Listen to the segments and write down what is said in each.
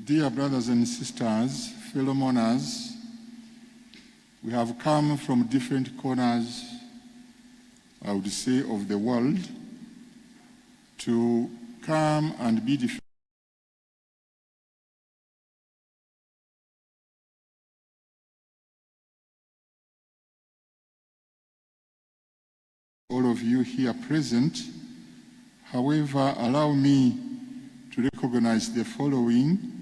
Dear brothers and sisters, fellow mourners, we have come from different corners, I would say, of the world to come and be defended. All of you here present. However, allow me to recognize the following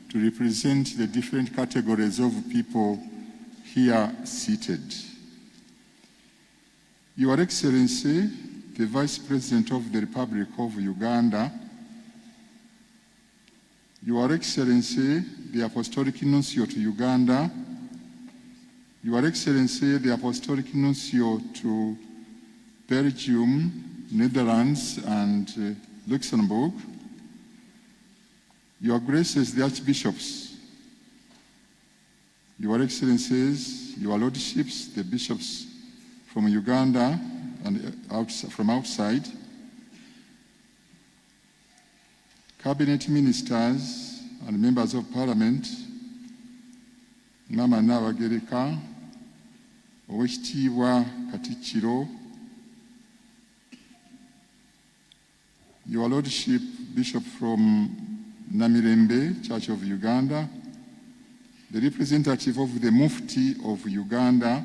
to represent the different categories of people here seated. Your Excellency, the Vice President of the Republic of Uganda, Your Excellency, the Apostolic Nuncio to Uganda, Your Excellency, the Apostolic Nuncio to Belgium, Netherlands, and Luxembourg, Your Graces, the Archbishops, Your Excellencies, Your Lordships, the Bishops from Uganda and from outside, Cabinet Ministers and Members of Parliament, Mama Nabagereka, Owekitiibwa Katikkiro, Your Lordship, Bishop from Namirembe, Church of Uganda, the representative of the Mufti of Uganda,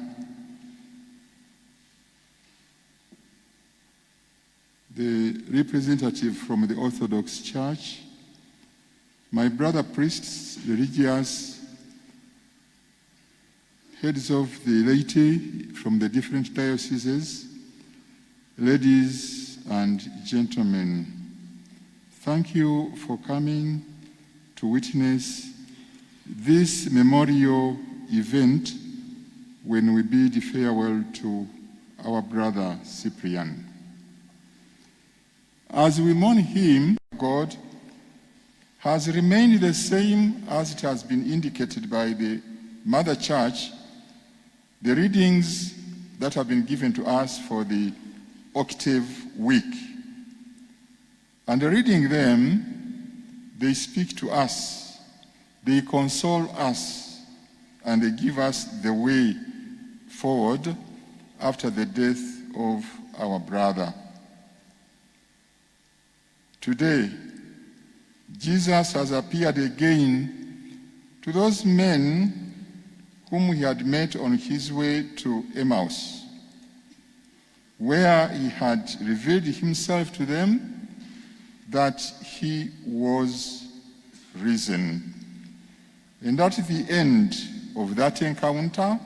the representative from the Orthodox Church, my brother priests, religious, heads of the laity from the different dioceses, ladies and gentlemen, thank you for coming to witness this memorial event when we bid farewell to our brother Cyprian. As we mourn him, God has remained the same as it has been indicated by the Mother Church, the readings that have been given to us for the octave week. And reading them, they speak to us, they console us, and they give us the way forward after the death of our brother. Today, Jesus has appeared again to those men whom he had met on his way to Emmaus, where he had revealed himself to them that he was risen. And at the end of that encounter,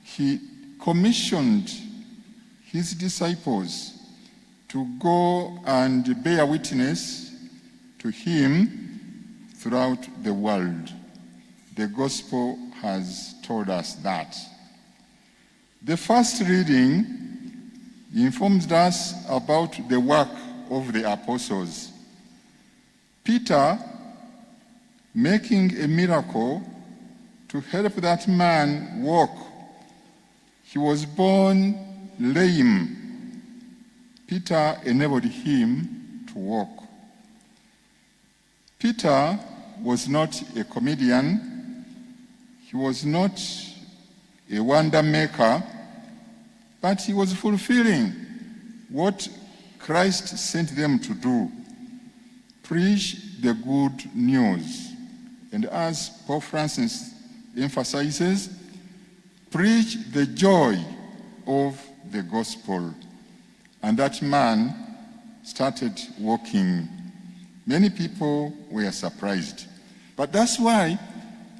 he commissioned his disciples to go and bear witness to him throughout the world. The gospel has told us that. The first reading informs us about the work of the apostles. Peter, making a miracle to help that man walk. He was born lame. Peter enabled him to walk. Peter was not a comedian. He was not a wonder maker, but he was fulfilling what Christ sent them to do, preach the good news. And as Pope Francis emphasizes, preach the joy of the gospel. And that man started walking. Many people were surprised. But that's why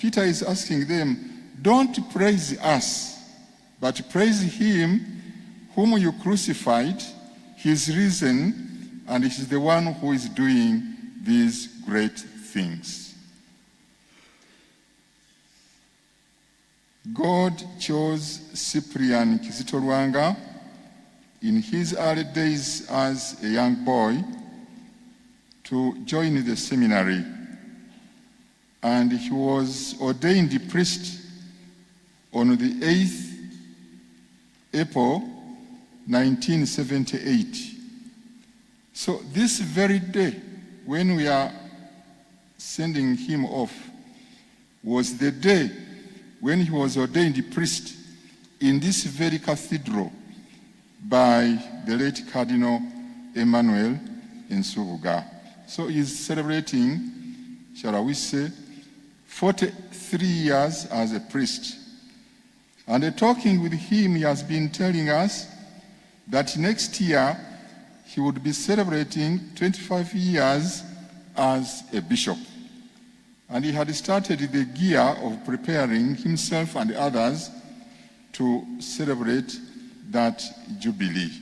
Peter is asking them, don't praise us, but praise him whom you crucified. He is risen, and he is the one who is doing these great things. God chose Cyprian Kizito Lwanga in his early days as a young boy to join the seminary, and he was ordained priest on the 8th April 1978. So this very day, when we are sending him off was the day when he was ordained priest in this very cathedral by the late Cardinal Emmanuel Nsubuga. So he's celebrating, shall we say, 43 years as a priest. And talking with him, he has been telling us that next year he would be celebrating 25 years as a bishop. And he had started the gear of preparing himself and others to celebrate that jubilee.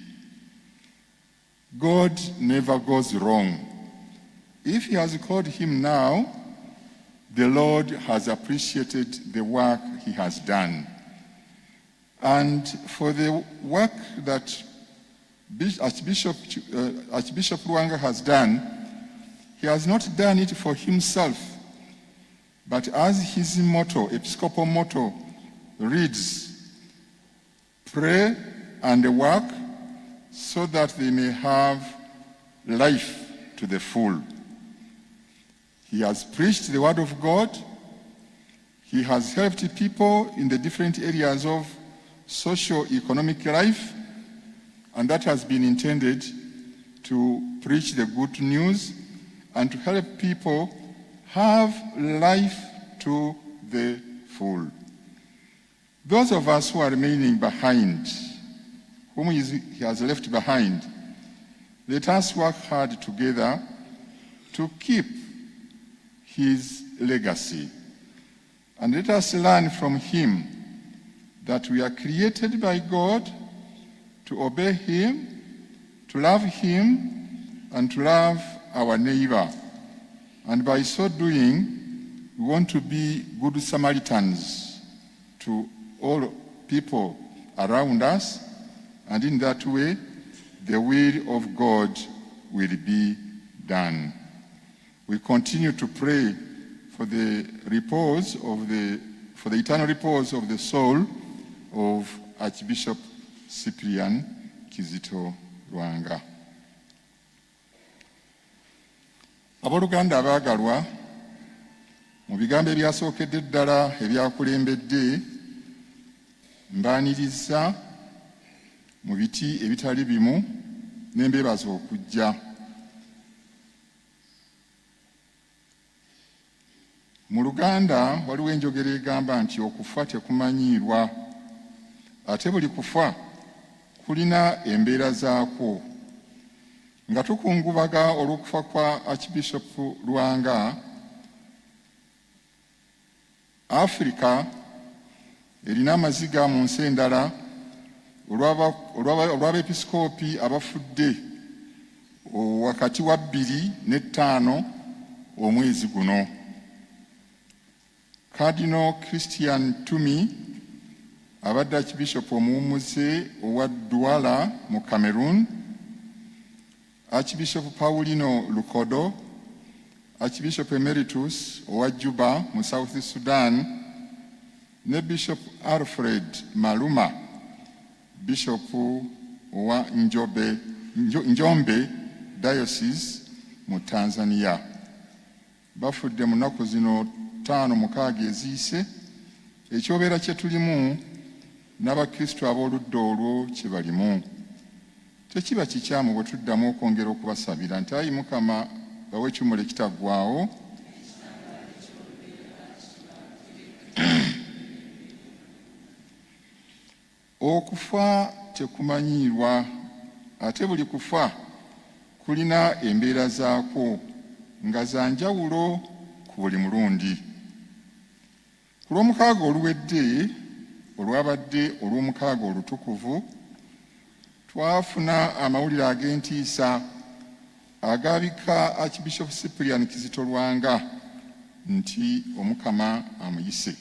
God never goes wrong. If he has called him now, the Lord has appreciated the work he has done. And for the work that Archbishop Lwanga has done, he has not done it for himself, but as his motto, episcopal motto, reads, pray and work so that they may have life to the full. He has preached the word of God. He has helped people in the different areas of socio-economic life, and that has been intended to preach the good news and to help people have life to the full. Those of us who are remaining behind, whom he has left behind, let us work hard together to keep his legacy. And let us learn from him that we are created by God to obey him, to love him, and to love our neighbor. And by so doing, we want to be good Samaritans to all people around us, and in that way, the will of God will be done. We continue to pray for the repose of for the eternal repose of the soul of Archbishop Cyprian Kizito Lwanga. Abooluganda abaagalwa, mu bigambo ebyasookedde ddala ebyakulembedde, mbaaniriza mu biti ebitali bimu n'embeebaza okujja. Mu Luganda waliwo enjogera egamba nti okufa tekumanyiirwa, ate buli kufa kulina embeera zaakwo. Nga tukungubaga olw'okufa kwa Archbishop Lwanga, Africa erina amaziga mu nsi endala olw'abepisikoopi abafudde wakati wa 2 ne 5 omwezi guno. Cardinal Christian Tumi abadde Archbishop omuwummuze owa Douala mu Cameroon, Archbishop Paulino Lukodo, Archbishop Emeritus owa Juba mu South Sudan, ne Bishop Alfred Maluma, Bishop owa Njombe Diocese mu Tanzania. Bafudde mu nnaku zino 5-6 eziyise, ekyobeera kye tulimu n'Abakristo ab'oludda olwo kye balimu. Tekiba kikyamu bwe tuddamu okwongera okubasabira nti ayi Mukama bawe ekimuli ekitaggwaawo, okufa tekumanyiirwa, ate buli kufa kulina embeera zaakwo nga za njawulo ku buli mulundi. Ku lw'omukaaga oluwedde olwabadde olw'omukaaga olutukuvu, twafuna amawulire ag'entiisa agabika Archbishop Cyprian Kizito Lwanga nti Omukama amuyise.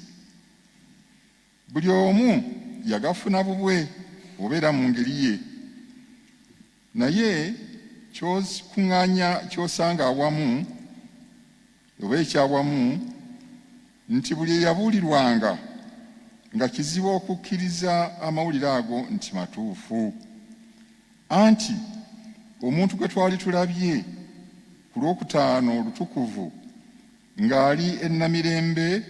Buli omu yagafuna bubwe obeera mu ngeri ye, naye ky'okuŋŋaanya ky'osanga awamu oba ekyawamu nti buli eyabuulirwanga nga kizibu okukkiriza amawulire ago nti matuufu, anti omuntu gwe twali tulabye ku Lwokutaano olutukuvu ng'ali e Namirembe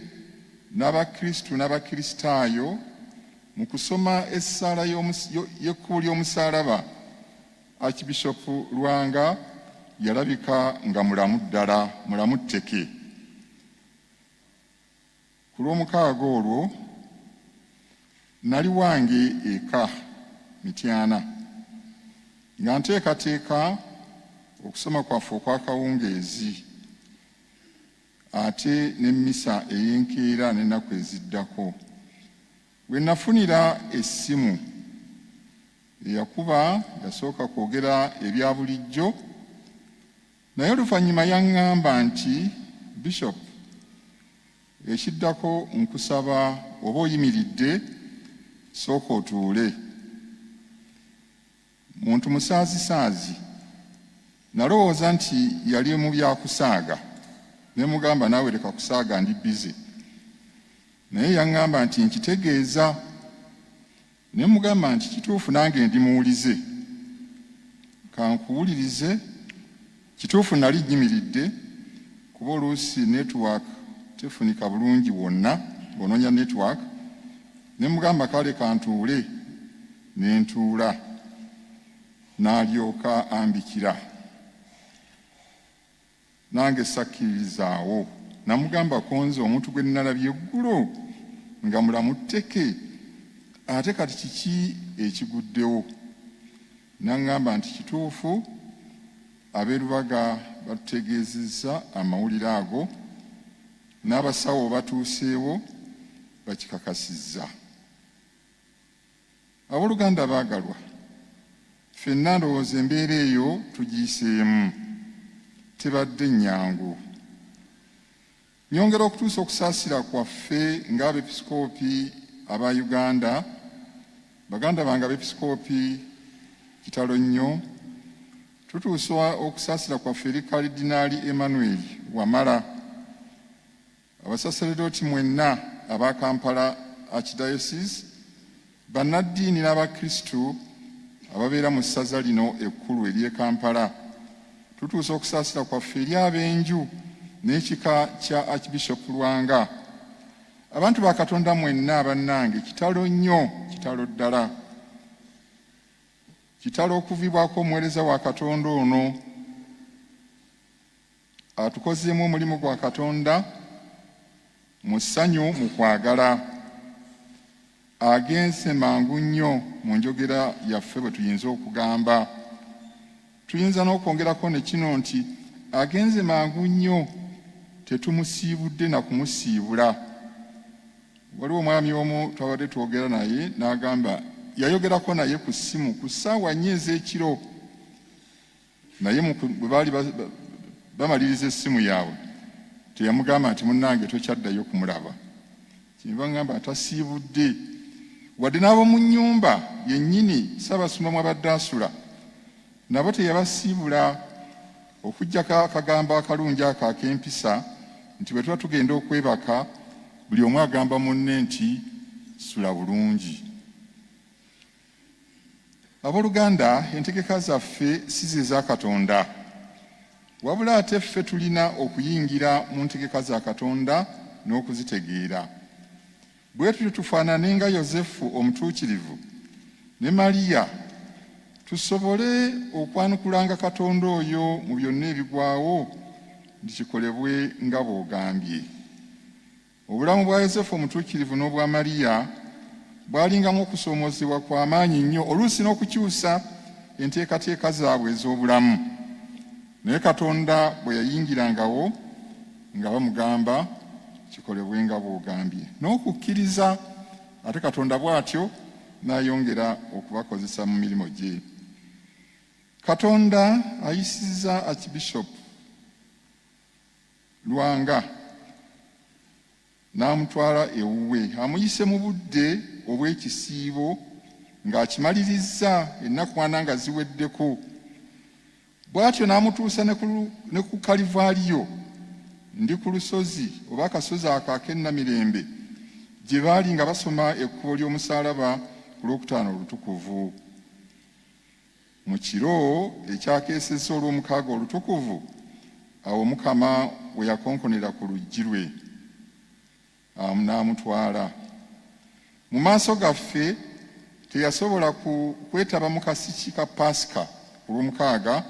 n'Abakristu n'Abakristaayo mu kusoma essaala y'ekkubo ly'omusaalaba, Archbishop Lwanga yalabika nga mulamu ddala, mulamu tteke. Ku lw'omukaaga olwo nali wange eka Mityana nga nteekateeka okusoma kwaffe okw'akawungeezi ate n'emmisa ey'enkeera n'ennaku eziddako. Bwe nafunira essimu eyakuba yasooka kwogera ebya bulijjo, naye oluvannyuma yaŋŋamba nti, Bishop, ekiddako nkusaba oba oyimiridde sooka otuule. Muntu musaazisaazi. Nalowooza nti yali mu byakusaaga, ne mugamba naawe leka kusaaga, ndi bize. Naye yaŋŋamba nti nkitegeeza. Ne mugamba nti kituufu nange ndi muwulize, kankuwulirize. Kituufu nali nyimiridde kuba oluusi network tefunika bulungi wonna bw'onoonya network. Ne mugamba kale kantuule, ne ntuula. N'alyoka ambikira. Nange sakkiririzaawo. Namugamba konze omuntu gwe nnalabye eggulo nga mulamu tteke, ate kati kiki ekiguddewo? N'aŋŋamba nti kituufu ab'e Lubaga batutegeezezza amawulire ago, n'abasawo batuuseewo bakikakasizza. Abooluganda baagalwa, ffenna ndowooza embeera eyo tugiyiseemu, tebadde nnyangu. Nyongera okutuusa okusaasira kwaffe ng'abepisikoopi aba Uganda, baganda bange abepisikoopi kitalo nnyo, tutuusa okusaasira kwaffe eri Kalidinaali Emmanuel Wamala, abasaseredooti mwenna aba Kampala Archdiocese, bannaddiini n'Abakristu ababeera mu ssaza lino ekkulu ery'e Kampala. Tutuusa okusaasira kwaffe eri ab'enju n'ekika kya Archbishop Lwanga. Abantu ba Katonda mwenna bannange, kitalo nnyo, kitalo ddala. Kitalo okuvibwako omuweereza wa Katonda ono atukozeemu omulimu gwa Katonda mu ssanyu, mu kwagala. Agenze mangu nnyo mu njogera yaffe bwe tuyinza okugamba. Tuyinza n'okwongerako ne kino nti agenze mangu nnyo, tetumusiibudde na kumusiibula. Waliwo omwami omu twabadde twogera naye n'agamba yayogerako naye ku ssimu ku ssaawa 4 ez'ekiro, naye bwe baali bamaliriza essimu yaabwe teyamugamba nti munnange tokyaddayo kumulaba. Kyenva ngamba tasiibudde, wadde n'ab'omu nnyumba yennyini Ssaabasumba abadde asula nabo teyabasiibula, okuggyako akagambo akalungi ako ak'empisa nti bwe tuba tugenda okwebaka buli omu agamba munne nti sula bulungi. Abooluganda, entegeka zaffe si ze za Katonda, wabula ate ffe tulina okuyingira mu ntegeka za Katonda n'okuzitegeera. Bwe tutyo tufaanane nga Yozefu omutuukirivu ne Maliya, tusobole okwanukulanga Katonda oyo mu byonna ebigwawo, ndikikolebwe nga bw'ogambye. Obulamu bwa Yozefu omutuukirivu n'obwa Maliya bwalingamu okusoomoozebwa kw'amaanyi nnyo, oluusi n'okukyusa enteekateeka zaabwe ez'obulamu. Naye Katonda bwe yayingirangawo nga bamugamba kikolebwe nga bw'ogambye, n'okukkiriza, ate Katonda bw'atyo n'ayongera okubakozesa mu mirimu gye. Katonda ayisizza Archbishop Lwanga n'amutwala ewuwe, amuyise mu budde obw'ekisiibo ng'akimalirizza ennaku 4 nga ziweddeko. Bw'atyo n'amutuusa ne ku Kalivaaliyo, ndi ku lusozi oba akasozi ako ak'e Namirembe, gye baali nga basoma ekkubo ly'omusaalaba ku Lwokutaano olutukuvu. Mu kiro ekyakeesezza olw'omukaaga olutukuvu, awo Mukama we yakonkonera ku luggi lwe n'amutwala. Mu maaso gaffe teyasobola kwetaba mu kasiki ka Pasika ku Lwomukaaga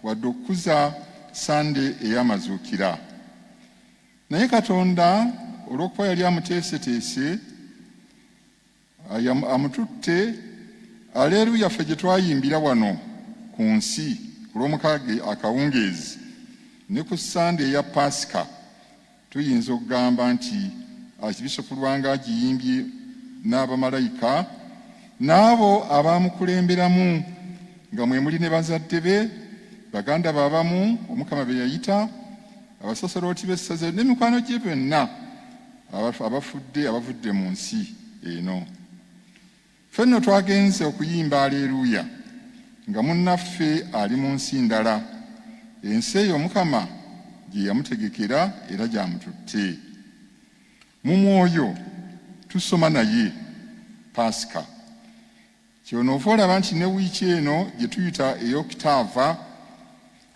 wadde okukuza Sande ey'amazuukira. Naye Katonda olw'okuba yali amuteeseteese amututte, aleluya ffe gye twayimbira wano ku nsi ku Lwomukaaga akawungeezi ne ku Sande eya Pasika, tuyinza okugamba nti Archbishop Lwanga agiyimbye n'abamalayika n'abo abaamukulemberamu nga mwe muli ne bazadde be, baganda be abamu Omukama be yayita, abasasalooti b'essaza n'emikwano gye byonna abavudde mu nsi eno. Ffenno twagenze okuyimba aleluya nga munnaffe ali mu nsi ndala, ensi eyo Omukama gye yamutegekera era gy'amututte. Mu mwoyo tusoma naye Pasika. Kyonoova olaba nti ne wiiki eno gye tuyita ey'okutaava,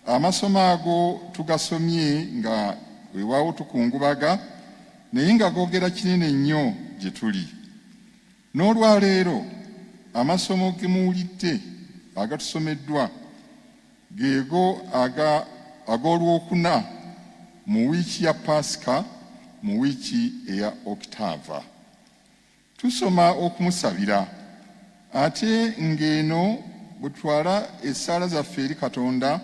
amasomo ago tugasomye nga weewaawo tukungubaga, naye nga googera kinene nnyo gye tuli. N'olwaleero amasomo ge muwulidde agatusomeddwa geego ag'Olwokuna mu wiiki ya Pasika, mu wiiki eya Okutaava. Tusoma okumusabira, ate ng'eno bwe tutwala essaala zaffe eri Katonda,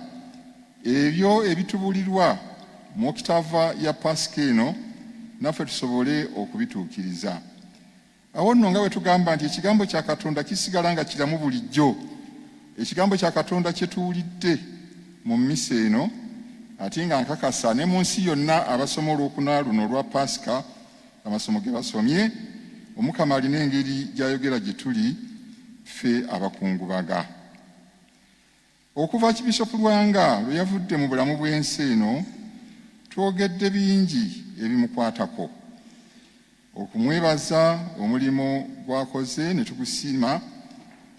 ebyo ebitubulirwa mu Okutaava ya Pasika eno naffe tusobole okubituukiriza. Awo nno nga bwe tugamba nti ekigambo kya Katonda kisigala nga kiramu bulijjo, ekigambo kya Katonda kye tuwulidde mu mmisa eno, ate nga nkakasa ne mu nsi yonna abasoma Olwokuna luno olwa Pasika, amasomo ge basomye, Omukama alina engeri gy'ayogera gye tuli ffe abakungubaga. Okuva Archbishop Lwanga lwe yavudde mu bulamu bw'ensi eno, twogedde bingi ebimukwatako. Okumwebaza omulimu gw'akoze ne tugusiima,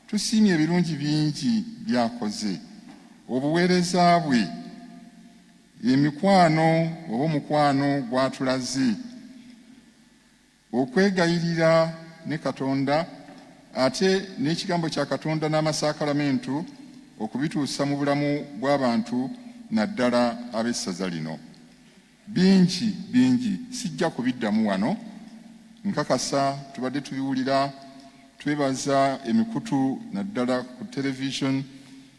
tusiimye ebirungi bingi by'akoze, obuweereza bwe, emikwano oba omukwano gw'atulaze, okwegayirira ne Katonda, ate n'ekigambo kya Katonda n'amasakalamentu okubituusa mu bulamu bw'abantu naddala ab'essaza lino. Bingi sijja kubiddamu wano, nkakasa tubadde tubiwulira, twebaza emikutu naddala ku television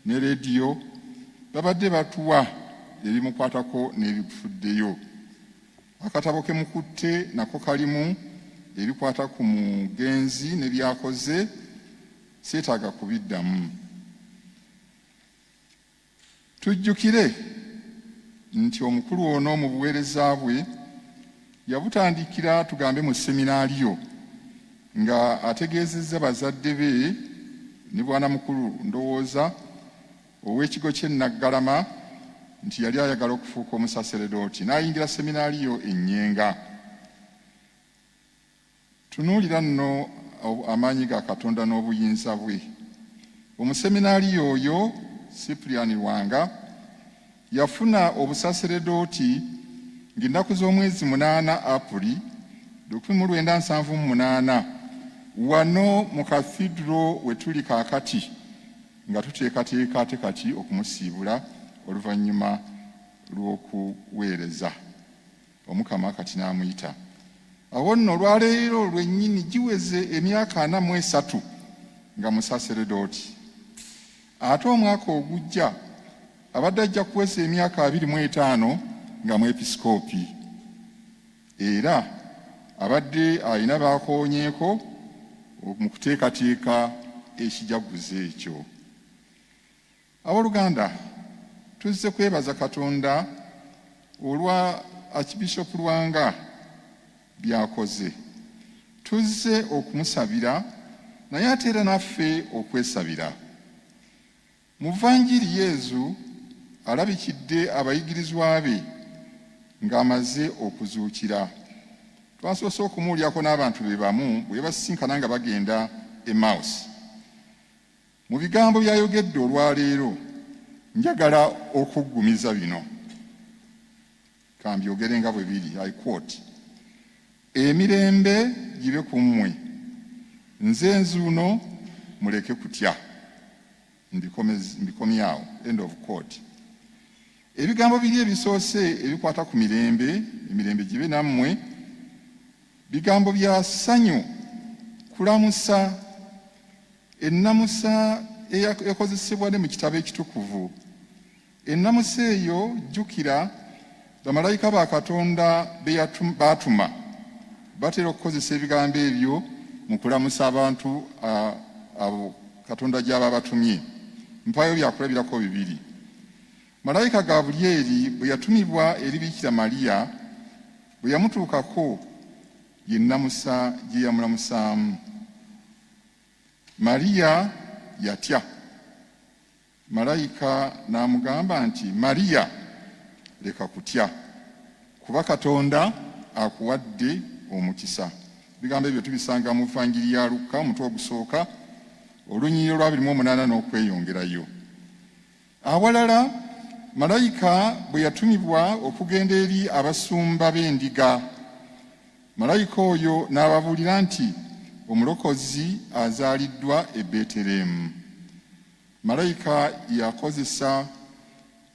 ne rediyo, babadde batuwa ebimukwatako n'ebifuddeyo. Akatabo ke mukutte nako kalimu ebikwata ku mugenzi ne byakoze, seetaaga kubiddamu. Tujjukire nti omukulu ono mu buweereza bwe yabutandikira tugambe mu seminaaliyo nga ategeezezza bazadde be ne bwana mukulu ndowooza ow'ekigo ky'e Naggalama nti yali ayagala okufuuka omusaseredooti, n'ayingira seminaaliyo e Nnyenga. Tunuulira nno amaanyi ga Katonda n'obuyinza bwe. Omuseminaaliyo oyo Cyprian Lwanga yafuna obusaseredooti ng'ennaku z'omwezi 8 Apuli 1978 wano mu kathidro we tuli kaakati nga tuteekateeka ate kati okumusiibula oluvannyuma lw'okuweereza. Omukama kati n'amuyita. Awo nno olwaleero lwennyini giweze emyaka 43 nga musaseredooti. Ate omwaka ogujja abadde ajja kuwesa emyaka 25 nga mwepisikoopi. Era abadde alina baakoonyeeko mu kuteekateeka ekijaguzo ekyo. Abooluganda, tuzze kwebaza Katonda olwa Archbishop Lwanga byakoze. Tuzze okumusabira naye ate era naffe okwesabira. Mu Vvanjiri Yesu alabikidde abayigirizwa be ng'amaze okuzuukira. Twasoose okumuwulyako n'abantu be bamu bwe basisinkana nga bagenda Emmaus. Mu bigambo by'ayogedde olwaleero njagala okuggumiza bino. kambyogerenga bwe biri, I quote, emirembe gibe ku mmwe, nze nzuuno muleke kutya. Mbikomyawo, end of quote. Ebigambo biri ebisoose ebikwata ku mirembe, emirembe gibe nammwe, bigambo bya ssanyu, kulamusa, ennamusa eyakozesebwa ne mu kitabo ekitukuvu. Ennamusa eyo jjukira bamalayika ba Katonda baatuma batera okukozesa ebigambo ebyo mu kulamusa abantu abo Katonda gy'aba batumye. Mpayo byakulabirako bibiri. Malayika Gabulyeri bwe yatumibwa eri Bikira Mariya, bwe yamutuukako ye nnamusa gye yamulamusaamu. Mariya yatya. Malayika n'amugamba nti, Mariya, leka kutya, kuba Katonda akuwadde omukisa. Bigambo ebyo tubisanga mu Vvanjiri ya Luka omutwe ogusooka olunyiriri lwa 28 n'okweyongerayo. Awalala, malayika bwe yatumibwa okugenda eri abasumba b'endiga, malayika oyo n'ababuulira nti omulokozi azaaliddwa e Betelehemu. Malayika yakozesa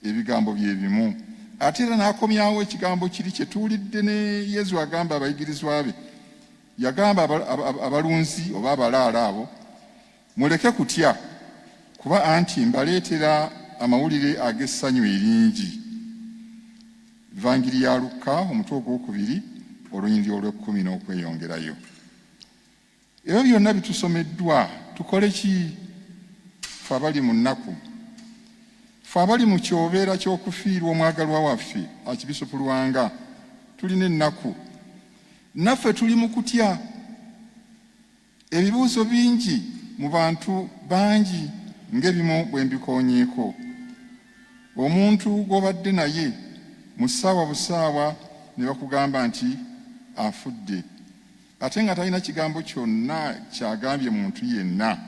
ebigambo bye bimu. Ate era n'akomyawo ekigambo kiri kye tuwulidde ne Yesu agamba abayigirizwa be. Yagamba abalunzi oba abalaala abo, muleke kutya, kuba anti mbaleetera amawulire ag'essanyu eringi. Vvanjiri ya Luka omutwe ogwokubiri olunyiriri olw'ekkumi n'okweyongerayo. Ebyo byonna bitusomeddwa. Tukole ki? Ffe abali mu nnaku, ffe abali mu kyobeera ky'okufiirwa omwagalwa waffe Archbishop Lwanga, tulina ennaku. Naffe tuli mu kutya. Ebibuuzo bingi mu bantu bangi ng'ebimu bwe mbikoonyeeko. Omuntu gw'obadde naye mu ssaawa busaawa ne bakugamba nti afudde, ate nga talina kigambo kyonna kyagambye muntu yenna.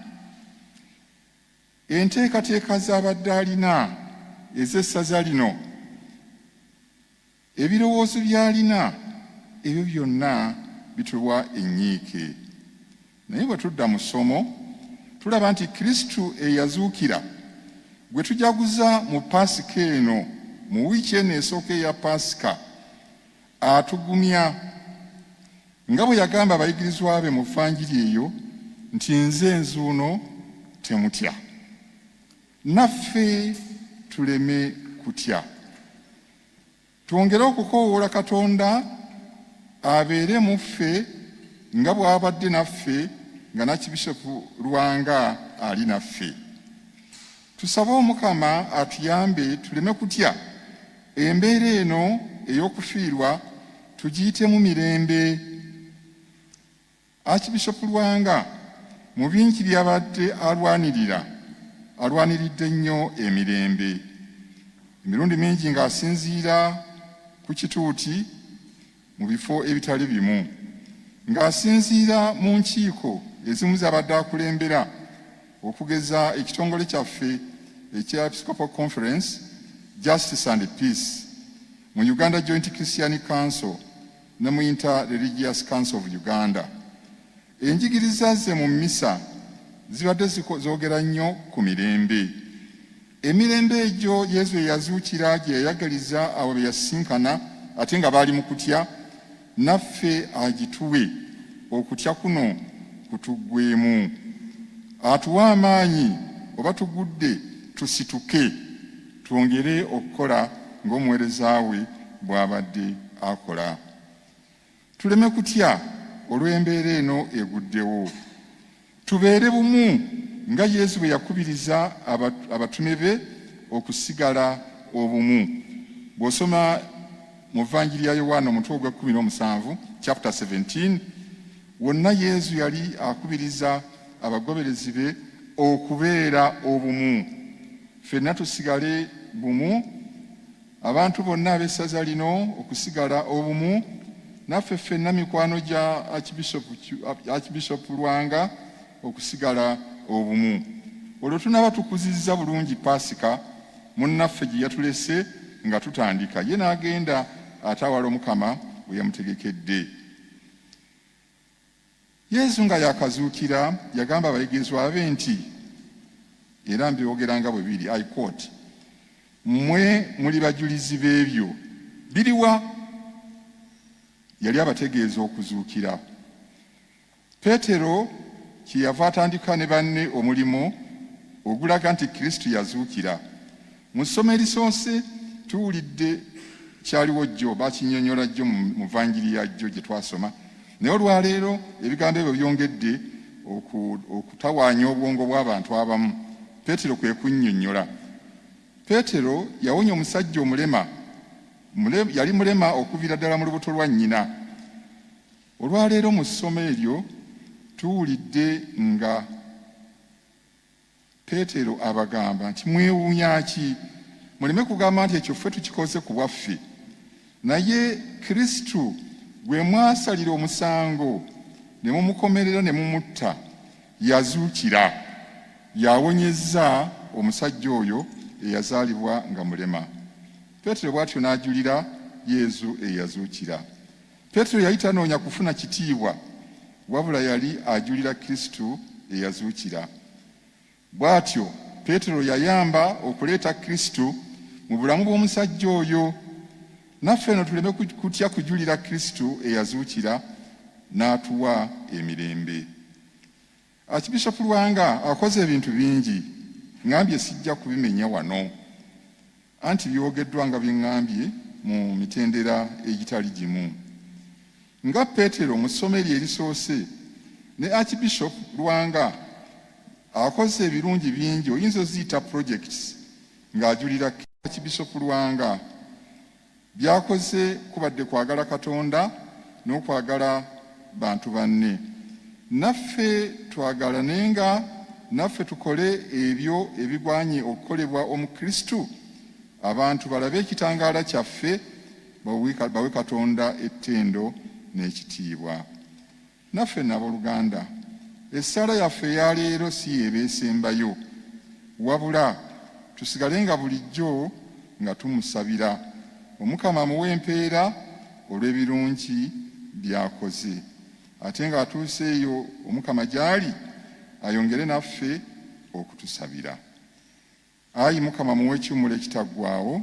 Enteekateeka z'abadde alina ez'essaza lino, ebirowoozo by'alina, ebyo byonna bituwa ennyiike. Naye bwe tudda mu ssomo tulaba nti Kristo eyazuukira gwe tujaguza mu Paasika eno, mu wiiki eno esooka eya Paasika, atugumya nga bwe yagamba abayigirizwa be mu Vvanjiri eyo nti nze nzuuno temutya. Naffe tuleme kutya. Twongere okukoowoola Katonda abeere mu ffe nga bw'abadde naffe nga Archbishop Lwanga ali naffe. Tusabe Omukama atuyambe tuleme kutya. Embeera eno ey'okufiirwa tugiyitemu mirembe. Archbishop Lwanga mu bingi by'abadde alwaniridde nnyo emirembe. Emirundi mingi ng'asinziira ku kituuti mu bifo ebitali bimu, ng'asinziira mu nkiiko ezimu z'abadde akulembera, okugeza ekitongole kyaffe ekya Episcopal Conference, Justice and Peace, mu Uganda Joint Christian Council ne mu Inter-Religious Council of Uganda. Enjigiriza ze mu mmisa zibadde zoogera nnyo ku mirembe. Emirembe egyo Yesu eyazuukira gye yayagaliza abo be yasisinkana ate nga baali mu kutya, naffe agituwe okutya kuno kutuggwemu. Atuwa amaanyi oba tugudde tusituke, twongere okukola ng'omuweereza we bw'abadde akola. Tuleme kutya olw'embeera eno eguddewo. Tubeere bumu nga Yesu bwe yakubiriza abatume be okusigala obumu. Bw'osoma mu Vvanjiri ya Yowaana omutwe ogwa-17, chapter 17, wonna Yesu yali akubiriza abagoberezi be okubeera obumu. Ffenna tusigale bumu, abantu bonna ab'essaza lino okusigala obumu, naffe ffenna mikwano gya Archbishop Lwanga okusigala obumu. Olwo tunaba tukuzizza bulungi Paasika munnaffe gye yatulese nga tutandika. Ye n'agenda atawala Omukama bwe yamutegekedde. Yesu nga yakazuukira yagamba abayigirizwa be nti, era mbyogera nga bwe biri, I quote, mmwe muli bajulizi b'ebyo biriwa? Yali abategeeza okuzuukira. Peetero kyeyava atandika ne banne omulimu ogulaga nti Kristo yazuukira. Mu ssomo erisoose tuwulidde kyaliwo jjo, bakinnyonnyola jjo mu vanjiri ya jjo gye twasoma, naye olwaleero ebigambo ebyo byongedde okutawaanya obwongo bw'abantu abamu. Peetero kwe kunnyonnyola. Peetero yawonya omusajja omulema, yali mulema okuviira ddala mu lubuto lwa nnyina. Olwaleero mu ssomo eryo tuwulidde nga Peetero abagamba nti mwewuunya ki? Muleme kugamba nti ekyo ffe tukikoze ku bwaffe, naye Kristo gwe mwasalira omusango ne mumukomerera ne mumutta yazuukira, yawonyezza omusajja oyo eyazaalibwa nga mulema. Peetero bw'atyo n'ajulira Yesu eyazuukira. Peetero yali tanoonya kufuna kitiibwa, wabula yali ajulira Kristo eyazuukira. Bw'atyo Peetero yayamba okuleeta Kristo mu bulamu bw'omusajja oyo. Naffe eno tuleme kutya kujulira Kristo eyazuukira n'atuwa emirembe. Archbishop Lwanga akoze ebintu bingi, ngambye sijja kubimenya wano, anti byogeddwa nga byeŋŋambye mu mitendera egitali gimu. Nga Peetero mu ssomo eryo erisoose ne Archbishop Lwanga akoze ebirungi bingi, oyinza oziyita projects ng'ajulira Archbishop Lwanga. Byakoze kubadde kwagala Katonda n'okwagala bantu banne. Naffe twagalanenga, naffe tukole ebyo ebigwanye okukolebwa Omukristo, abantu balabe ekitangaala kyaffe, bawe Katonda ettendo n'ekitiibwa. Naffe n'abooluganda, essaala yaffe eya leero si yeebeesembayo, wabula tusigale nga bulijjo nga tumusabira Omukama amuwe empeera olw'ebirungi by'akoze, ate nga atuuseeyo Omukama gy'ali ayongere naffe okutusabira. Ayi Mukama muwe ekiwummulo ekitaggwaawo,